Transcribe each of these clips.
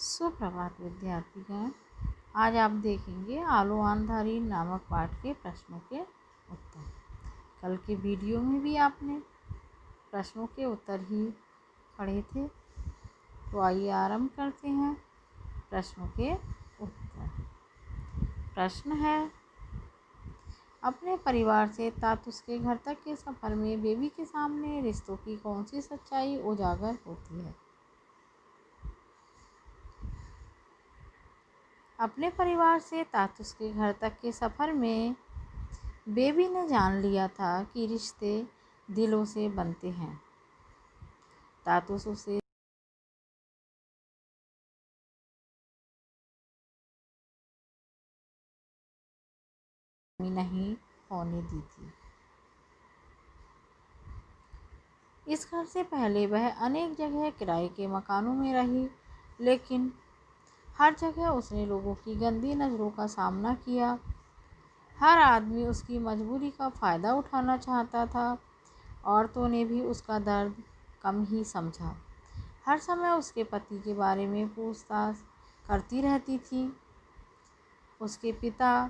सुप्रभात विद्यार्थीगण। आज आप देखेंगे आलो आंधारी नामक पाठ के प्रश्नों के उत्तर। कल के वीडियो में भी आपने प्रश्नों के उत्तर ही पढ़े थे, तो आइए आरंभ करते हैं प्रश्नों के उत्तर। प्रश्न है, अपने परिवार से तातुस के घर तक के सफ़र में बेबी के सामने रिश्तों की कौन सी सच्चाई उजागर होती है? अपने परिवार से तातुस के घर तक के सफ़र में बेबी ने जान लिया था कि रिश्ते दिलों से बनते हैं। तातुस उसे नहीं होने दी थी। इस घर से पहले वह अनेक जगह किराए के मकानों में रही, लेकिन हर जगह उसने लोगों की गंदी नज़रों का सामना किया। हर आदमी उसकी मजबूरी का फ़ायदा उठाना चाहता था। औरतों ने भी उसका दर्द कम ही समझा। हर समय उसके पति के बारे में पूछताछ करती रहती थी। उसके पिता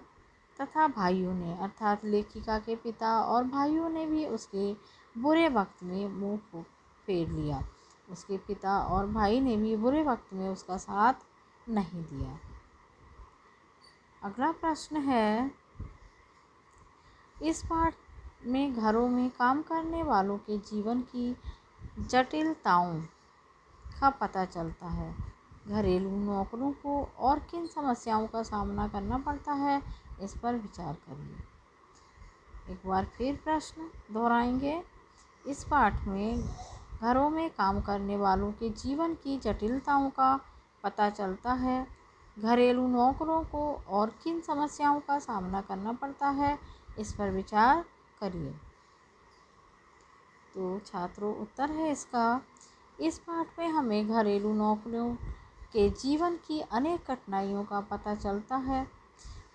तथा भाइयों ने, अर्थात लेखिका के पिता और भाइयों ने भी उसके बुरे वक्त में मुंह फेर लिया। उसके पिता और भाई ने भी बुरे वक्त में उसका साथ नहीं दिया। अगला प्रश्न है, इस पाठ में घरों में काम करने वालों के जीवन की जटिलताओं का पता चलता है। घरेलू नौकरों को और किन समस्याओं का सामना करना पड़ता है, इस पर विचार करिए। एक बार फिर प्रश्न दोहराएंगे। इस पाठ में घरों में काम करने वालों के जीवन की जटिलताओं का पता चलता है। घरेलू नौकरों को और किन समस्याओं का सामना करना पड़ता है, इस पर विचार करिए। तो छात्रों, उत्तर है इसका, इस पाठ में हमें घरेलू नौकरों के जीवन की अनेक कठिनाइयों का पता चलता है।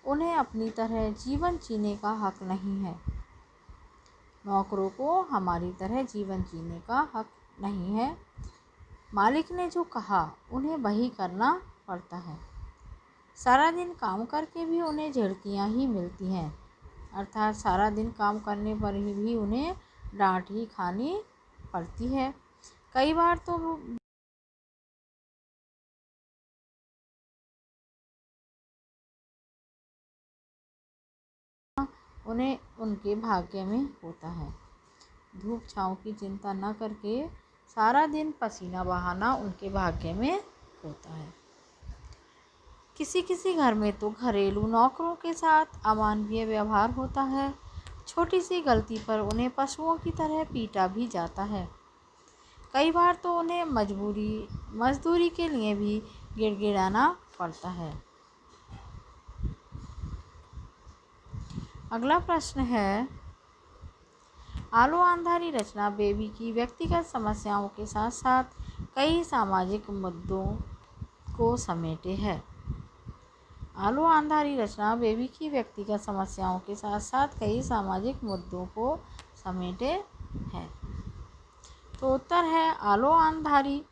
उन्हें अपनी तरह जीवन जीने का हक नहीं है। नौकरों को हमारी तरह जीवन जीने का हक नहीं है। मालिक ने जो कहा उन्हें वही करना पड़ता है। सारा दिन काम करके भी उन्हें झिड़कियाँ ही मिलती हैं, अर्थात सारा दिन काम करने पर ही भी उन्हें डांट ही खानी पड़ती है। कई बार तो उन्हें उनके भाग्य में होता है। धूप छाँव की चिंता न करके सारा दिन पसीना बहाना उनके भाग्य में होता है। किसी किसी घर में तो घरेलू नौकरों के साथ अमानवीय व्यवहार होता है। छोटी सी गलती पर उन्हें पशुओं की तरह पीटा भी जाता है। कई बार तो उन्हें मजदूरी के लिए भी गिड़गिड़ाना पड़ता है। अगला प्रश्न है, आलो आंधारी रचना बेबी की व्यक्तिगत समस्याओं के साथ साथ कई सामाजिक मुद्दों को समेटे है। आलो आंधारी रचना बेबी की व्यक्तिगत समस्याओं के साथ साथ कई सामाजिक मुद्दों को समेटे है। तो उत्तर है, आलो आंधारी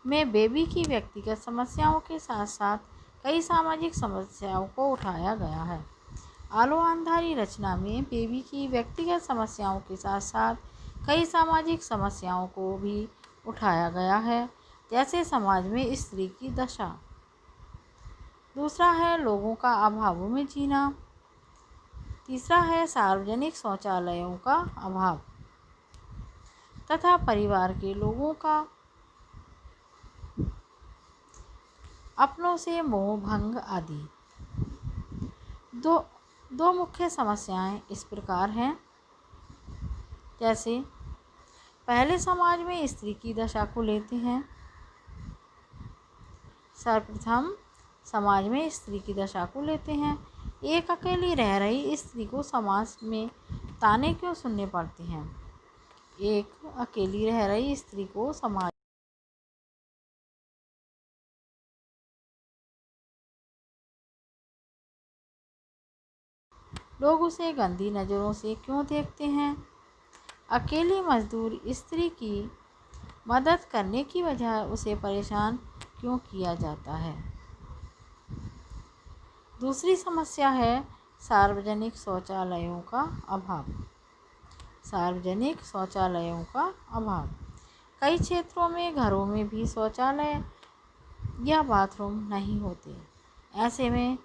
में बेबी की व्यक्तिगत समस्याओं के साथ साथ कई सामाजिक समस्याओं को उठाया गया है। आलो आंधारी रचना में बेबी की व्यक्तिगत समस्याओं के साथ साथ कई सामाजिक समस्याओं को भी उठाया गया है, जैसे समाज में स्त्री की दशा। दूसरा है लोगों का अभावों में जीना। तीसरा है सार्वजनिक शौचालयों का अभाव तथा परिवार के लोगों का अपनों से मोह भंग आदि। दो मुख्य समस्याएं इस प्रकार हैं, जैसे पहले समाज में स्त्री की दशा को लेते हैं। सर्वप्रथम समाज में स्त्री की दशा को लेते हैं। एक अकेली रह रही स्त्री को समाज में ताने क्यों सुनने पड़ते हैं? एक अकेली रह रही स्त्री को समाज लोग उसे गंदी नज़रों से क्यों देखते हैं? अकेली मजदूर स्त्री की मदद करने की बजाय उसे परेशान क्यों किया जाता है। दूसरी समस्या है सार्वजनिक शौचालयों का अभाव। सार्वजनिक शौचालयों का अभाव। कई क्षेत्रों में घरों में भी शौचालय या बाथरूम नहीं होते। ऐसे में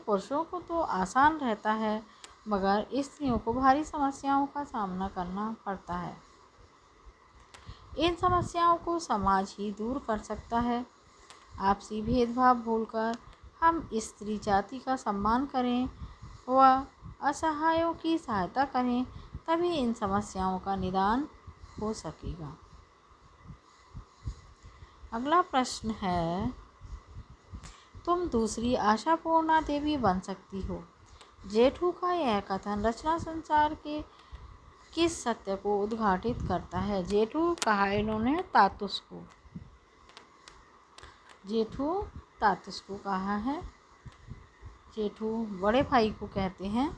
पुरुषों को तो आसान रहता है, मगर स्त्रियों को भारी समस्याओं का सामना करना पड़ता है। इन समस्याओं को समाज ही दूर कर सकता है। आपसी भेदभाव भूलकर हम स्त्री जाति का सम्मान करें व असहायों की सहायता करें, तभी इन समस्याओं का निदान हो सकेगा। अगला प्रश्न है, तुम दूसरी आशापूर्णा देवी बन सकती हो। जेठू का यह कथन रचना संसार के किस सत्य को उद्घाटित करता है। जेठू कहा इन्होंने तातुस को। जेठू तातुस को कहा है। जेठू बड़े भाई को कहते हैं,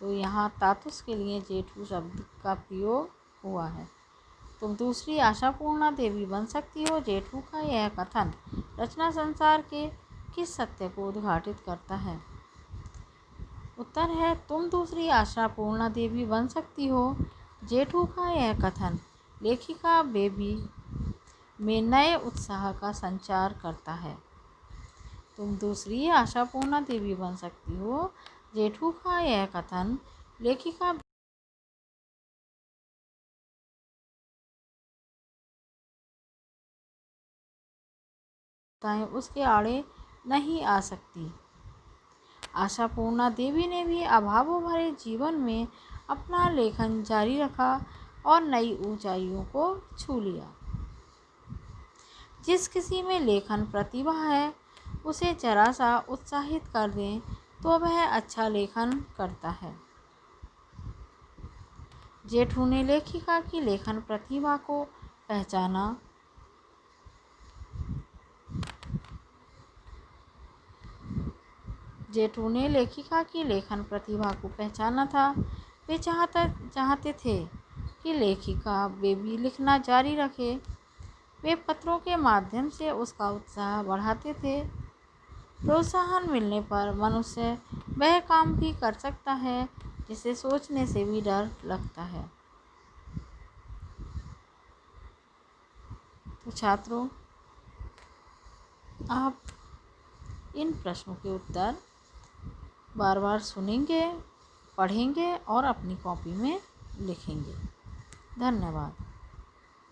तो यहाँ तातुस के लिए जेठू शब्द का प्रयोग हुआ है। तुम दूसरी आशापूर्णा देवी बन सकती हो। जेठू का यह कथन रचना संसार के किस सत्य को उद्घाटित करता है। उत्तर है, तुम दूसरी आशापूर्णा देवी बन सकती हो। जेठू का यह कथन लेखिका बेबी में नए उत्साह का संचार करता है। तुम दूसरी आशापूर्णा देवी बन सकती हो। जेठू का यह कथन लेखिका उसके आड़े नहीं आ सकती। आशापूर्णा देवी ने भी अभावों भरे जीवन में अपना लेखन जारी रखा और नई ऊंचाइयों को छू लिया। जिस किसी में लेखन प्रतिभा है, उसे जरा सा उत्साहित कर दें तो वह अच्छा लेखन करता है। जेठू ने लेखिका की लेखन प्रतिभा को पहचाना। जेठू ने लेखिका की लेखन प्रतिभा को पहचाना था। वे चाहते थे कि लेखिका बेबी लिखना जारी रखे। वे पत्रों के माध्यम से उसका उत्साह बढ़ाते थे। प्रोत्साहन मिलने पर मनुष्य वह काम भी कर सकता है जिसे सोचने से भी डर लगता है। तो छात्रों, आप इन प्रश्नों के उत्तर बार बार सुनेंगे, पढ़ेंगे और अपनी कॉपी में लिखेंगे। धन्यवाद।